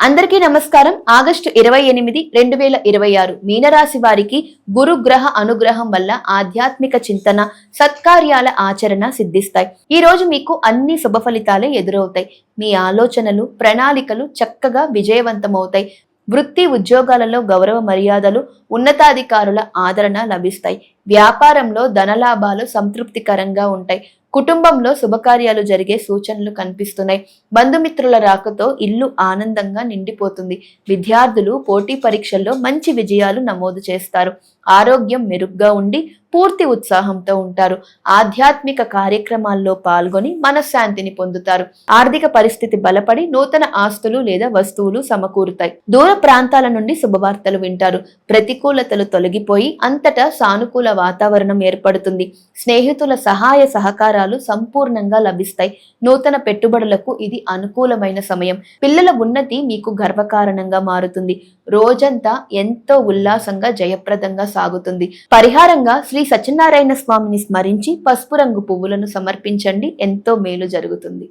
అందరికీ నమస్కారం. ఆగస్టు 28, 2026 మీనరాశి వారికి గురుగ్రహ అనుగ్రహం వల్ల ఆధ్యాత్మిక చింతన, సత్కార్యాల ఆచరణ సిద్ధిస్తాయి. ఈ రోజు మీకు అన్ని శుభ ఫలితాలే ఎదురవుతాయి. మీ ఆలోచనలు, ప్రణాళికలు చక్కగా విజయవంతమవుతాయి. వృత్తి ఉద్యోగాలలో గౌరవ మర్యాదలు, ఉన్నతాధికారుల ఆదరణ లభిస్తాయి. వ్యాపారంలో ధనలాభాలు సంతృప్తికరంగా ఉంటాయి. కుటుంబంలో శుభకార్యాలు జరిగే సూచనలు కనిపిస్తున్నాయి. బంధుమిత్రుల రాకతో ఇల్లు ఆనందంగా నిండిపోతుంది. విద్యార్థులు పోటీ పరీక్షల్లో మంచి విజయాలు నమోదు చేస్తారు. ఆరోగ్యం మెరుగ్గా ఉండి పూర్తి ఉత్సాహంతో ఉంటారు. ఆధ్యాత్మిక కార్యక్రమాల్లో పాల్గొని మనశ్శాంతిని పొందుతారు. ఆర్థిక పరిస్థితి బలపడి నూతన ఆస్తులు లేదా వస్తువులు సమకూరుతాయి. దూర ప్రాంతాల నుండి శుభవార్తలు వింటారు. ప్రతికూలతలు తొలగిపోయి అంతటా సానుకూల వాతావరణం ఏర్పడుతుంది. స్నేహితుల సహాయ సహకారాలు సంపూర్ణంగా లభిస్తాయి. నూతన పెట్టుబడులకు ఇది అనుకూలమైన సమయం. పిల్లల ఉన్నతి మీకు గర్వకారణంగా మారుతుంది. రోజంతా ఎంతో ఉల్లాసంగా జయప్రదంగా సాగుతుంది. పరిహారంగా శ్రీ సత్యనారాయణ స్వామిని స్మరించి పసుపు రంగు పువ్వులను సమర్పించండి. ఎంతో మేలు జరుగుతుంది.